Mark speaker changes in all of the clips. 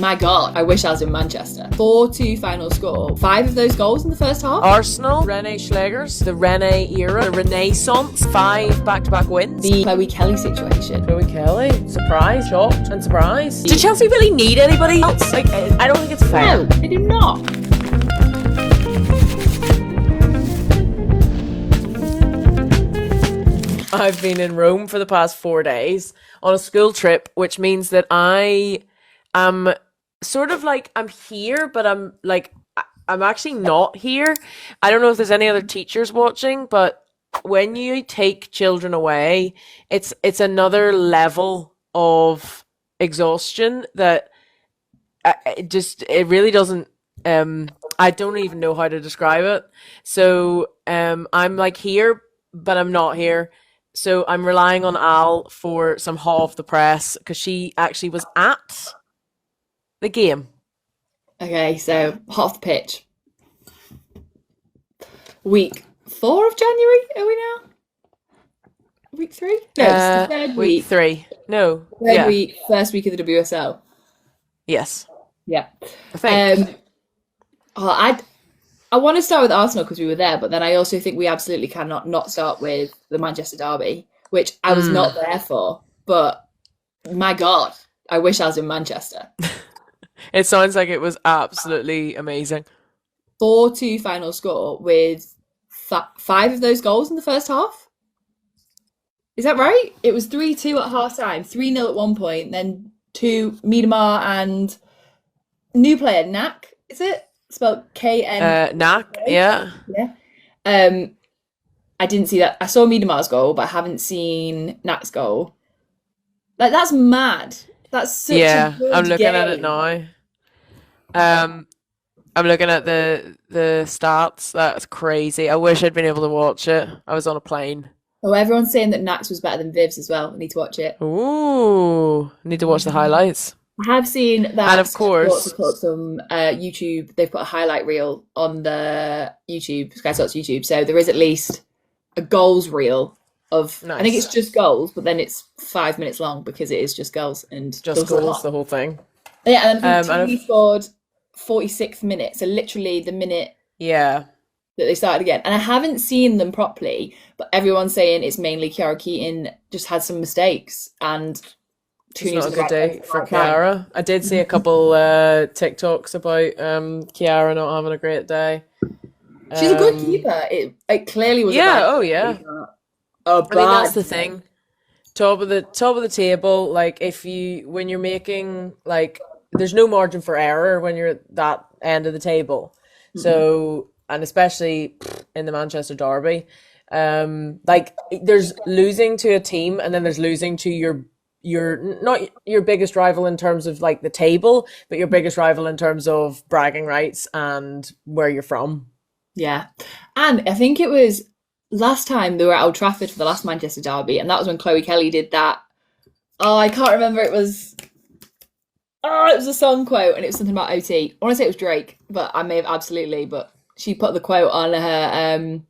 Speaker 1: My God, I wish I was in Manchester. 4-2 final score. 5 of those goals in the first half.
Speaker 2: Arsenal, Renée Slegers, the Renée era, the Renéessance, 5 back-to-back wins.
Speaker 1: The Chloe Kelly situation.
Speaker 2: Chloe Kelly, surprised, shocked, and surprised. Do Chelsea really need anybody else? Like, I don't think it's fair.
Speaker 1: No, they do not.
Speaker 2: I've been in Rome for the past 4 days on a school trip, which means that I am sort of like, I'm here, but I'm actually not here. I don't know if there's any other teachers watching, but when you take children away, it's another level of exhaustion that it really doesn't, I don't even know how to describe it. So I'm like here, but I'm not here. So I'm relying on Al for some hot off the press because she actually was at the game.
Speaker 1: Okay, so hot off the pitch. Week 4 of January, are we now? Week 3? No, it's the third
Speaker 2: week 3. No.
Speaker 1: Third week, first week of the WSL.
Speaker 2: Yes.
Speaker 1: Yeah.
Speaker 2: I think.
Speaker 1: I want to start with Arsenal because we were there, but then I also think we absolutely cannot not start with the Manchester derby, which I was not there for. But my God, I wish I was in Manchester.
Speaker 2: It sounds like it was absolutely amazing.
Speaker 1: 4-2 final score with 5 of those goals in the first half. Is that right? It was 3-2 at half time, 3-0 at one point, then 2 Miedemar and new player Knack, is it? Spelled K-N.
Speaker 2: Knack, yeah.
Speaker 1: Yeah. I didn't see that. I saw Miedemar's goal, but I haven't seen Knack's goal. Like, that's mad. That's such a good
Speaker 2: I'm looking
Speaker 1: game.
Speaker 2: at it now. I'm looking at the stats. That's crazy. I wish I'd been able to watch it. I was on a plane.
Speaker 1: Oh, everyone's saying that Knack's was better than Viv's as well. I need to watch it.
Speaker 2: Ooh, need to watch the highlights.
Speaker 1: I have seen that.
Speaker 2: And of course,
Speaker 1: put some YouTube. They've put a highlight reel on the YouTube, Sky Sports YouTube. So there is at least a goals reel of.
Speaker 2: Nice.
Speaker 1: I think it's just goals, but then it's 5 minutes long because it is just goals and
Speaker 2: just goals, the whole thing.
Speaker 1: Yeah, and then he scored 46th minute, so literally the minute.
Speaker 2: Yeah.
Speaker 1: That they started again, and I haven't seen them properly, but everyone's saying it's mainly Chiara Keaton just had some mistakes and.
Speaker 2: It's not a good day for Chiara. I did see a couple TikToks about Chiara not having a great day.
Speaker 1: She's a good keeper. It clearly was.
Speaker 2: Yeah. Oh yeah.
Speaker 1: I
Speaker 2: mean, that's the thing. Top of the table. Like when you're making like, there's no margin for error when you're at that end of the table. Mm-hmm. So, and especially in the Manchester derby, like there's losing to a team, and then there's losing to your not your biggest rival in terms of like the table, but your biggest rival in terms of bragging rights and where you're from.
Speaker 1: Yeah. And I think it was last time they were at Old Trafford for the last Manchester derby, and that was when Chloe Kelly did that. Oh, I can't remember. It was a song quote, and it was something about OT. I want to say it was Drake, but I may have absolutely, but she put the quote on her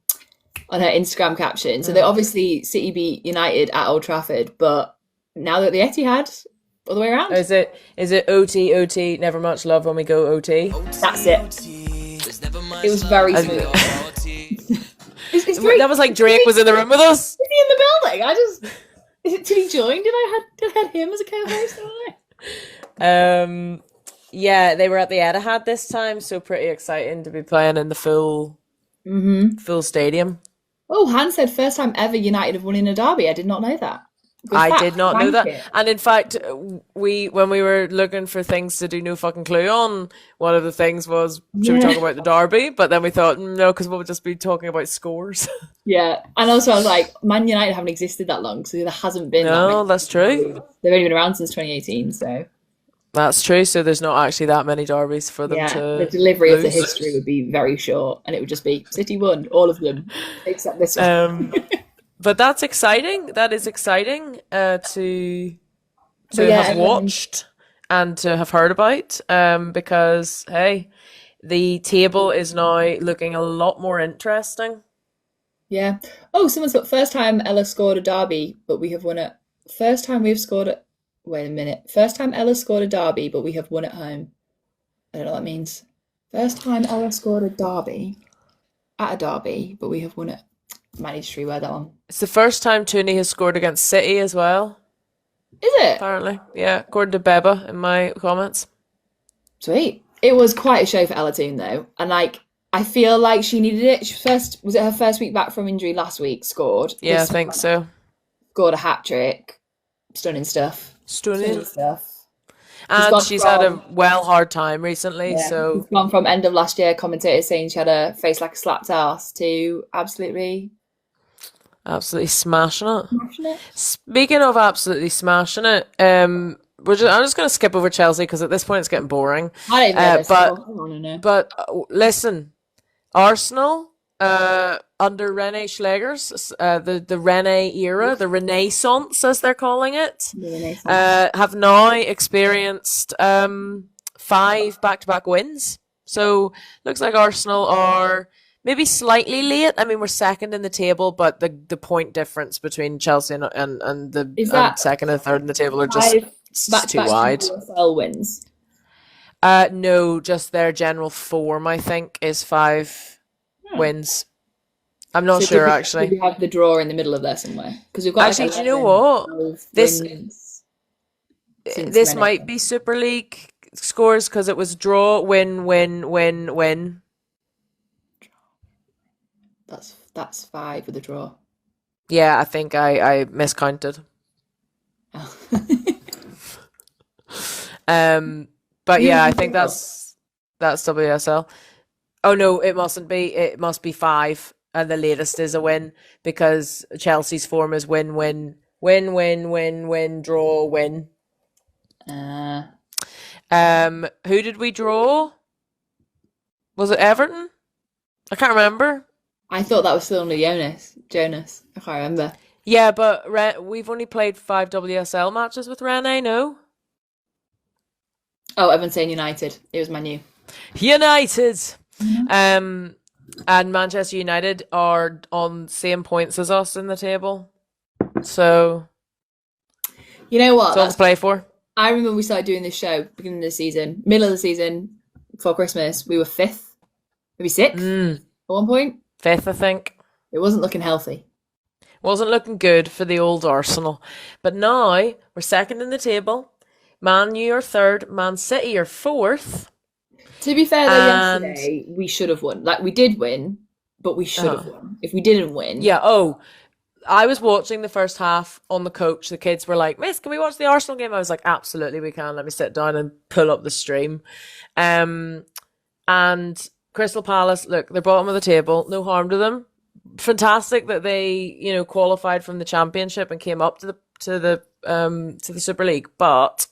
Speaker 1: Instagram caption. So they obviously City beat United at Old Trafford, but now that the Etihad, all the way around.
Speaker 2: Is it OT, never much love when we go OT?
Speaker 1: That's it. It was very smooth. It's Drake.
Speaker 2: That was like Drake was in the room with us.
Speaker 1: Is he in the building? Did he join? Did I have him as a co-host?
Speaker 2: Yeah, they were at the Etihad this time, so pretty exciting to be playing in the full stadium.
Speaker 1: Oh, Han said first time ever United have won in a derby. I did not know that.
Speaker 2: I did not know that. And in fact, when we were looking for things to do no fucking clue on, one of the things was, should we talk about the derby? But then we thought, no, because we'll just be talking about scores.
Speaker 1: Yeah. And also I was like, Man United haven't existed that long, so there hasn't been
Speaker 2: that's true.
Speaker 1: They've only been around since 2018, so.
Speaker 2: That's true. So there's not actually that many derbies for them to
Speaker 1: the delivery of the history would be very short, and it would just be City won, all of them, except this one.
Speaker 2: But that's exciting. That is exciting to have watched and to have heard about. Because hey, the table is now looking a lot more interesting.
Speaker 1: Yeah. Oh, someone's got first time Ella scored a derby, but we have won it. First time we've scored it. Wait a minute. First time Ella scored a derby, but we have won at home. I don't know what that means. First time Ella scored a derby at a derby, but we have won it. Might need to reword that one.
Speaker 2: It's the first time Toone has scored against City as well,
Speaker 1: Is it?
Speaker 2: apparently. Yeah, according to Beba in my comments.
Speaker 1: Sweet. It was quite a show for Ella Toone though, and like I feel like she needed it. Was it her first week back from injury last week? Scored.
Speaker 2: Yeah, I
Speaker 1: This
Speaker 2: think
Speaker 1: week,
Speaker 2: so.
Speaker 1: Scored a hat trick. Stunning stuff.
Speaker 2: Stunning.
Speaker 1: Stuff.
Speaker 2: And she's had a hard time recently,
Speaker 1: Yeah,
Speaker 2: so
Speaker 1: she's gone from end of last year commentators saying she had a face like a slapped ass to absolutely
Speaker 2: smashing it.
Speaker 1: smashing it.
Speaker 2: Speaking of absolutely smashing it, I'm just going to skip over Chelsea because at this point it's getting boring.
Speaker 1: I don't even know this
Speaker 2: but
Speaker 1: score. I wanna know.
Speaker 2: but listen, Arsenal under Renée Slegers, the Renée era, the Renaissance as they're calling it, have now experienced 5 back-to-back wins. So looks like Arsenal are maybe slightly late. I mean, we're second in the table, but the point difference between Chelsea and the second and third in the table are just too wide.
Speaker 1: WSL wins.
Speaker 2: No, just their general form, I think, is 5 wins. I'm not sure, actually.
Speaker 1: We have the draw in the middle of there somewhere because we've got.
Speaker 2: Actually, do you know what? This might be Super League scores because it was draw, win, win, win, win.
Speaker 1: That's 5 with a draw.
Speaker 2: Yeah, I think I miscounted.
Speaker 1: Oh.
Speaker 2: But yeah, I think that's WSL. Oh no, it mustn't be. It must be 5, and the latest is a win because Chelsea's form is win, win, win, win, win, win, draw, win. Who did we draw? Was it Everton? I can't remember.
Speaker 1: I thought that was still only Jonas. I can't remember.
Speaker 2: Yeah, but we've only played 5 WSL matches with Renée, no?
Speaker 1: Oh, Everton saying United. It was Man U.
Speaker 2: United! And Manchester United are on same points as us in the table. So,
Speaker 1: you know what?
Speaker 2: That's to play for.
Speaker 1: I remember we started doing this show beginning of the season, middle of the season, before Christmas. We were 5th, maybe 6th at one point.
Speaker 2: 5th, I think.
Speaker 1: It wasn't looking healthy.
Speaker 2: Wasn't looking good for the old Arsenal. But now we're second in the table. Man U are 3rd. Man City are 4th.
Speaker 1: To be fair, though, yesterday we should have won. Like, we did win, but we should have won. If we didn't win...
Speaker 2: Yeah, I was watching the first half on the coach. The kids were like, Miss, can we watch the Arsenal game? I was like, absolutely we can. Let me sit down and pull up the stream. And Crystal Palace, look, they're bottom of the table. No harm to them. Fantastic that they, qualified from the Championship and came up to the Super League. But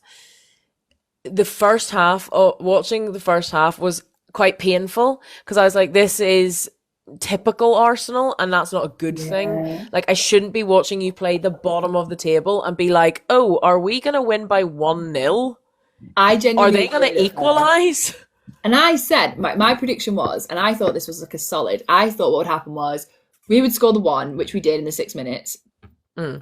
Speaker 2: the first half, watching the first half was quite painful because I was like, this is typical Arsenal and that's not a good thing. Like, I shouldn't be watching you play the bottom of the table and be like, oh, are we going to win by 1-0?
Speaker 1: I genuinely...
Speaker 2: Are they going to equalise?
Speaker 1: And I said, my prediction was, and I thought this was like a solid, I thought what would happen was we would score the 1, which we did in the 6 minutes,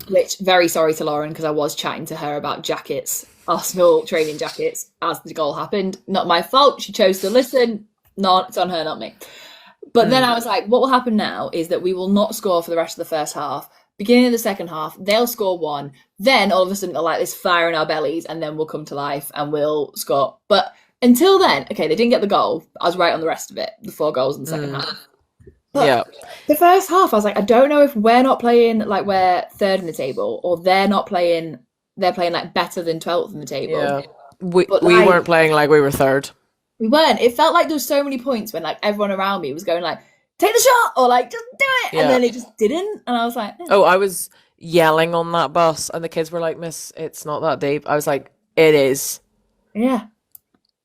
Speaker 1: which, very sorry to Lauren, because I was chatting to her about jackets, Arsenal training jackets, as the goal happened. Not my fault. She chose to listen. It's on her, not me. But then I was like, what will happen now is that we will not score for the rest of the first half. Beginning of the second half, they'll score 1. Then all of a sudden they'll like this fire in our bellies and then we'll come to life and we'll score. But until then, okay, they didn't get the goal. I was right on the rest of it, the 4 goals in the second half. But the first half, I was like, I don't know if we're not playing like we're 3rd in the table or they're playing like better than 12th in the table. Yeah.
Speaker 2: We weren't playing like we were 3rd.
Speaker 1: We weren't. It felt like there was so many points when like everyone around me was going like, take the shot or like just do it. And then it just didn't. And I was like,
Speaker 2: Oh, I was yelling on that bus and the kids were like, Miss, it's not that deep. I was like, it is.
Speaker 1: Yeah.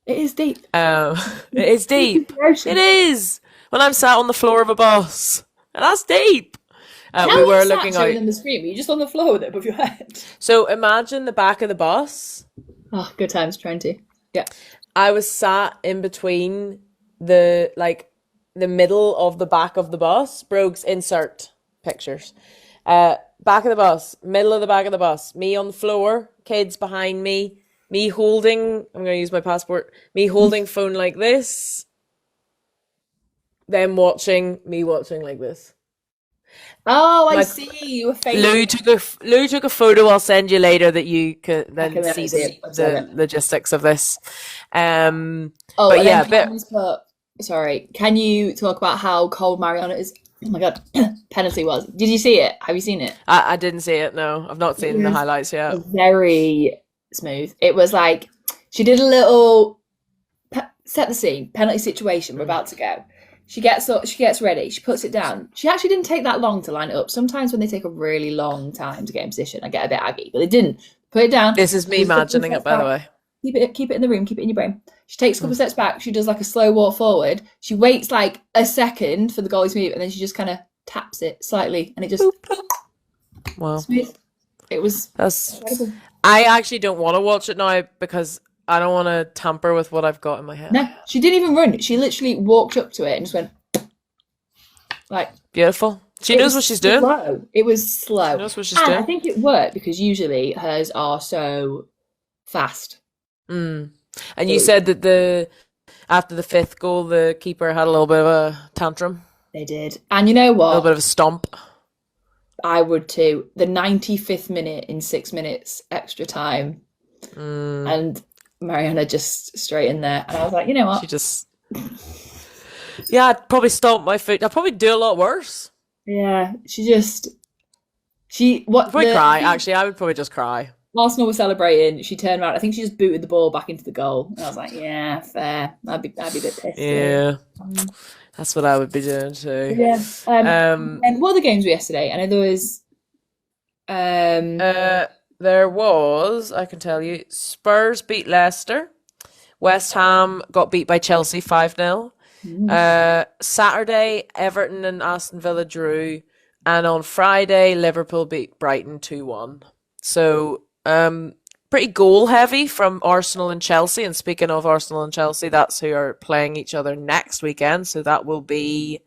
Speaker 1: It is deep.
Speaker 2: It is deep. It is. When I'm sat on the floor of a bus. And that's deep. We were looking out.
Speaker 1: Them the screen? Were you just on the floor with it above your head?
Speaker 2: So imagine the back of the bus.
Speaker 1: Oh, good times trying to. Yeah.
Speaker 2: I was sat in between the middle of the back of the bus. Brogues, insert pictures. back of the bus, middle of the back of the bus, me on the floor, kids behind me, me holding, I'm going to use my passport, me holding phone like this, them watching, me watching like this.
Speaker 1: Oh, I
Speaker 2: My
Speaker 1: see. You were facing.
Speaker 2: Lou took a photo. I'll send you later that you could
Speaker 1: I
Speaker 2: then
Speaker 1: can
Speaker 2: see
Speaker 1: see it.
Speaker 2: the logistics of this.
Speaker 1: Oh,
Speaker 2: But
Speaker 1: and
Speaker 2: yeah,
Speaker 1: then Cameron's put. Sorry, can you talk about how cold Mariana is? Oh my god, penalty was. Did you see it? Have you seen it?
Speaker 2: I didn't see it. No, I've not
Speaker 1: It
Speaker 2: seen the
Speaker 1: was
Speaker 2: highlights yet.
Speaker 1: very smooth. It was like she did a little set the scene, penalty situation. We're about to go. She gets up, she gets ready, she puts it down. She actually didn't take that long to line it up. Sometimes when they take a really long time to get in position, I get a bit aggy, but they didn't. Put it down.
Speaker 2: This is me imagining it, by the way.
Speaker 1: Keep it in the room, keep it in your brain. She takes a couple steps back, she does like a slow walk forward. She waits like a second for the goalie to move, and then she just kind of taps it slightly, and it just
Speaker 2: Wow.
Speaker 1: smooth. It was
Speaker 2: That's
Speaker 1: incredible.
Speaker 2: I actually don't want to watch it now because I don't want to tamper with what I've got in my head.
Speaker 1: No, she didn't even run. She literally walked up to it and just went like.
Speaker 2: Beautiful. She
Speaker 1: It
Speaker 2: knows
Speaker 1: was
Speaker 2: what she's doing.
Speaker 1: slow. It was slow.
Speaker 2: She knows what she's
Speaker 1: And
Speaker 2: doing.
Speaker 1: I think it worked because usually hers are so fast.
Speaker 2: And you said that after the 5th goal, the keeper had a little bit of a tantrum,
Speaker 1: They did. And you know
Speaker 2: a little
Speaker 1: what?
Speaker 2: bit of a stomp.
Speaker 1: I would too. The 95th minute in 6 minutes extra time. And Mariana just straight in there. And I was like, you know what?
Speaker 2: She just, yeah, I'd probably stomp my foot. I'd probably do a lot worse.
Speaker 1: Yeah,
Speaker 2: Probably cry. Actually, I would probably just cry.
Speaker 1: Arsenal were celebrating. She turned around. I think she just booted the ball back into the goal. And I was like, yeah, fair. I'd be a bit pissed.
Speaker 2: Yeah, that's what I would be doing too.
Speaker 1: Yeah. And what other games were yesterday? I know there was.
Speaker 2: There was, I can tell you, Spurs beat Leicester. West Ham got beat by Chelsea 5-0. Saturday, Everton and Aston Villa drew. And on Friday, Liverpool beat Brighton 2-1. So, pretty goal heavy from Arsenal and Chelsea. And speaking of Arsenal and Chelsea, that's who are playing each other next weekend. So that will be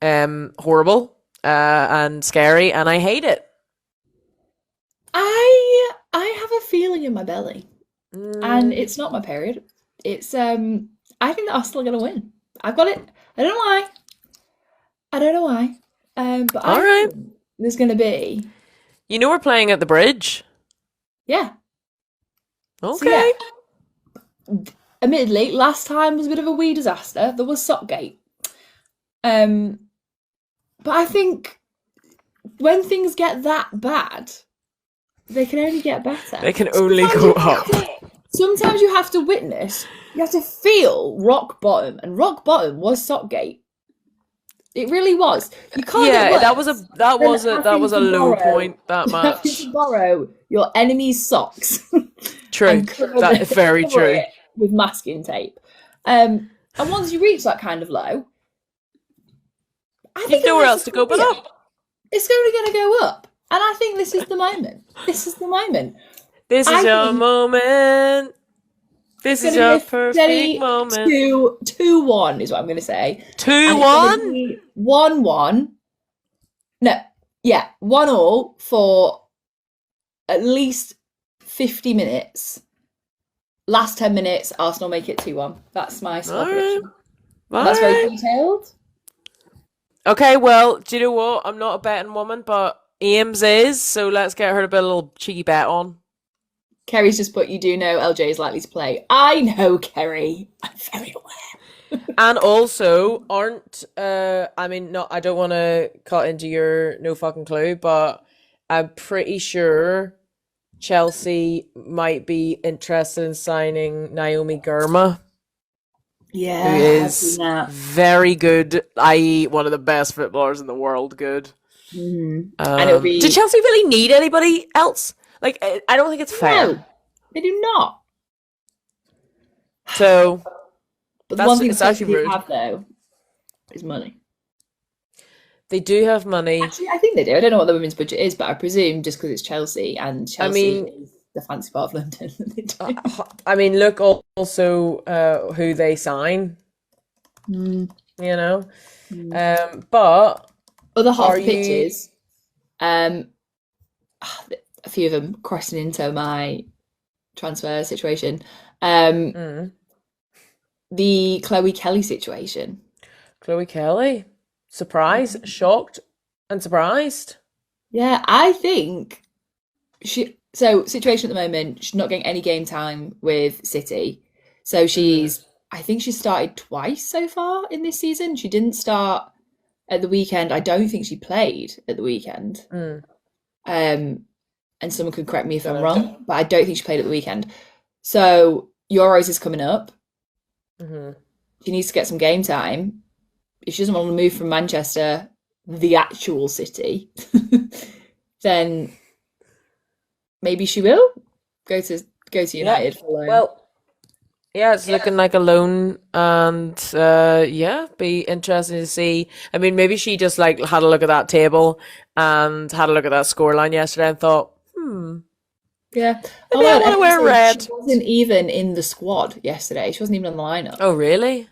Speaker 2: horrible and scary. And I hate it.
Speaker 1: I have a feeling in my belly, and it's not my period. It's I think that Arsenal are going to win. I've got it. I don't know why. But
Speaker 2: All right.
Speaker 1: think there's going to be.
Speaker 2: You know we're playing at the Bridge.
Speaker 1: Yeah.
Speaker 2: Okay.
Speaker 1: So, yeah. Admittedly, last time was a bit of a wee disaster. There was Sockgate. But I think when things get that bad, they can only get better.
Speaker 2: They can only go up.
Speaker 1: Sometimes you have to feel rock bottom, and rock bottom was Sockgate. It really was. You can't.
Speaker 2: Yeah, that was a low point. That match.
Speaker 1: To borrow your enemy's socks.
Speaker 2: True. That is very true.
Speaker 1: With masking tape, and once you reach that kind of low, I think
Speaker 2: you've nowhere else to go but up.
Speaker 1: It's only going to go up, and I think this is the moment. This is the moment.
Speaker 2: This is your moment. This is your perfect moment.
Speaker 1: 2-1 is what I'm going to say.
Speaker 2: 2-1?
Speaker 1: 1-1. No, yeah, 1-1 for at least 50 minutes. Last 10 minutes, Arsenal make it 2-1. That's my score prediction. That's very detailed.
Speaker 2: Okay, well, do you know what? I'm not a betting woman, but Ames is, so let's get her to put a little cheeky bet on.
Speaker 1: Kerry's just put, you do know LJ is likely to play. I know, Kerry. I'm very aware.
Speaker 2: And also, I don't want to cut into your no fucking clue, but I'm pretty sure Chelsea might be interested in signing Naomi Girma.
Speaker 1: Yeah,
Speaker 2: who is very good, i.e. one of the best footballers in the world. Good.
Speaker 1: And it'll be...
Speaker 2: Do Chelsea really need anybody else? Like, I don't think it's fair.
Speaker 1: No, they do not.
Speaker 2: So,
Speaker 1: but the one thing
Speaker 2: Chelsea
Speaker 1: have, though, is money.
Speaker 2: They do have money.
Speaker 1: Actually, I think they do. I don't know what the women's budget is, but I presume just because it's Chelsea, and Chelsea is the fancy part of London. They do.
Speaker 2: I mean, look also who they sign. You know? But...
Speaker 1: Other half pitches. A few of them crossing into my transfer situation. The Chloe Kelly situation.
Speaker 2: Chloe Kelly. Surprised, shocked, and surprised.
Speaker 1: Yeah, I think situation at the moment, she's not getting any game time with City. So I think she started twice so far in this season. She didn't start at the weekend. I don't think she played at the weekend. And someone could correct me if I'm wrong, but I don't think she played at the weekend. So Euros is coming up. She needs to get some game time. If she doesn't want to move from Manchester, the actual city, then maybe she will go to United.
Speaker 2: Well, yeah, it's looking like a loan, and be interesting to see. I mean, maybe she just like had a look at that table and had a look at that scoreline yesterday and thought,
Speaker 1: yeah,
Speaker 2: maybe I want to wear red.
Speaker 1: She wasn't even in the squad yesterday. She wasn't even on the lineup.
Speaker 2: Oh, really?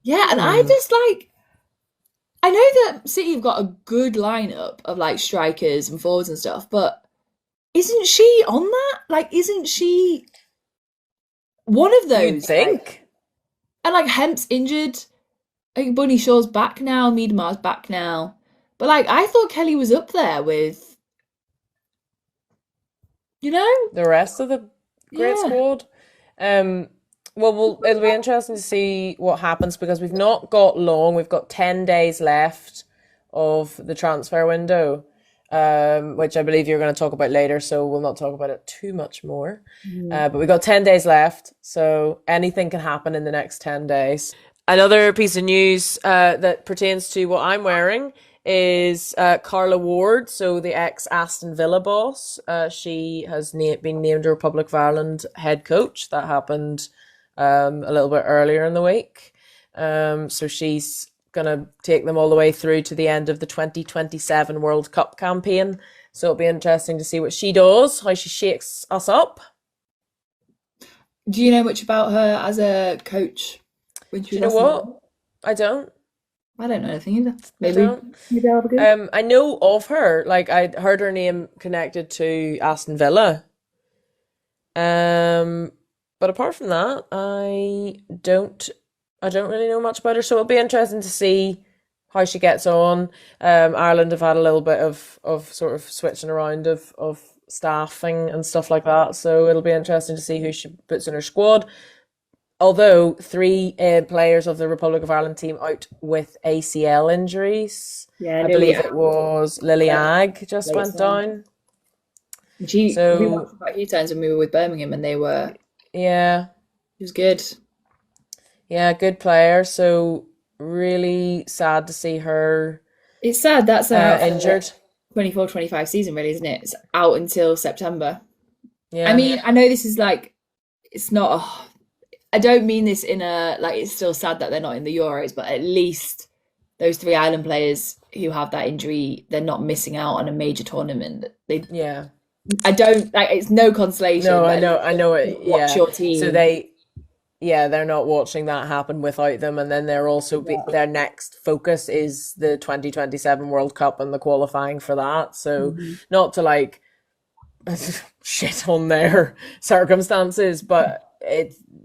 Speaker 1: Yeah, and I just like. I know that City have got a good lineup of like strikers and forwards and stuff, but isn't she on that? Like, isn't she one of those?
Speaker 2: You'd think.
Speaker 1: And like Hemp's injured. I think Bunny Shaw's back now. Miedemar's back now. But like, I thought Kelly was up there with,
Speaker 2: the rest of the great squad. Well, it'll be interesting to see what happens because we've not got long. We've got 10 days left of the transfer window, which I believe you're going to talk about later, so we'll not talk about it too much more. But we've got 10 days left, so anything can happen in the next 10 days. Another piece of news that pertains to what I'm wearing is Carla Ward, so the ex-Aston Villa boss. She has been named Republic of Ireland head coach. That happened a little bit earlier in the week. So she's going to take them all the way through to the end of the 2027 World Cup campaign. So it'll be interesting to see what she does, how she shakes us up.
Speaker 1: Do you know much about her as a coach?
Speaker 2: Do you know what? I don't.
Speaker 1: I don't know anything either. Maybe I'll be good.
Speaker 2: I know of her. Like, I heard her name connected to Aston Villa. But apart from that, I don't really know much about her. So it'll be interesting to see how she gets on. Ireland have had a little bit of sort of switching around of staffing and stuff like that. So it'll be interesting to see who she puts in her squad. Although 3 players of the Republic of Ireland team out with ACL injuries.
Speaker 1: Yeah,
Speaker 2: I believe it was Lily Agg just went down.
Speaker 1: We watched quite a few times when we were with Birmingham and they were...
Speaker 2: Yeah.
Speaker 1: It was good.
Speaker 2: Yeah, good player. So really sad to see her.
Speaker 1: It's sad that's
Speaker 2: injured.
Speaker 1: 24-25 season, really, isn't it? It's out until September.
Speaker 2: Yeah.
Speaker 1: I mean, I know this is like, it's not... I don't mean this in a, like, it's still sad that they're not in the Euros, but at least those 3 Ireland players who have that injury, they're not missing out on a major tournament. I don't, like, it's no consolation.
Speaker 2: No, I know it.
Speaker 1: Watch your team.
Speaker 2: So they're not watching that happen without them. And then they're also, their next focus is the 2027 World Cup and the qualifying for that. So not to like shit on their circumstances, but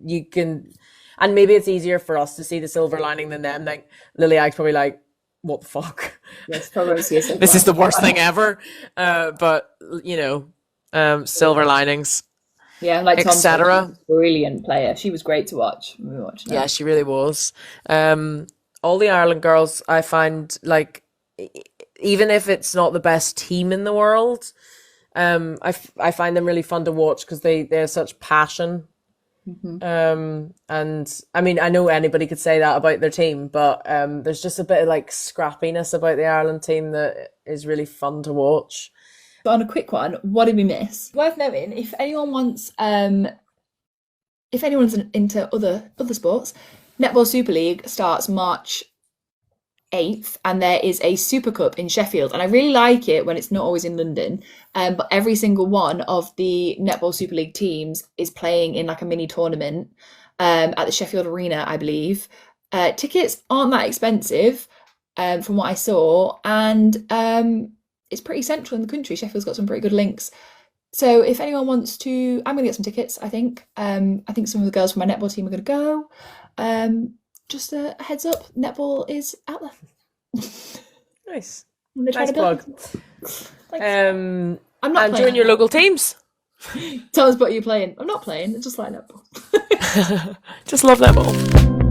Speaker 2: you can, and maybe it's easier for us to see the silver lining than them. Like Lily Agg's probably like, what the fuck?
Speaker 1: Yes, probably
Speaker 2: this is the worst thing ever. But silver linings.
Speaker 1: Yeah, like
Speaker 2: etc.
Speaker 1: Brilliant player. She was great to watch when we were watching her.
Speaker 2: Yeah, she really was. All the Ireland girls, I find, like, even if it's not the best team in the world, I find them really fun to watch because they have such passion. And I mean, I know anybody could say that about their team, but there's just a bit of like scrappiness about the Ireland team that is really fun to watch.
Speaker 1: But on a quick one, what did we miss? Worth noting, if anyone wants, if anyone's into other sports, Netball Super League starts March 8th, and there is a Super Cup in Sheffield, and I really like it when it's not always in London. But every single one of the Netball Super League teams is playing in like a mini tournament at the Sheffield Arena, I believe. Tickets aren't that expensive, from what I saw, and it's pretty central in the country. Sheffield's got some pretty good links. So if anyone wants to, I'm going to get some tickets, I think. I think some of the girls from my netball team are going to go. Just a heads up, netball is out there.
Speaker 2: Nice.
Speaker 1: Nice
Speaker 2: plug.
Speaker 1: I'm not
Speaker 2: and join your local teams.
Speaker 1: Tell us what you're playing. I'm not playing, it's just like netball.
Speaker 2: Just love netball.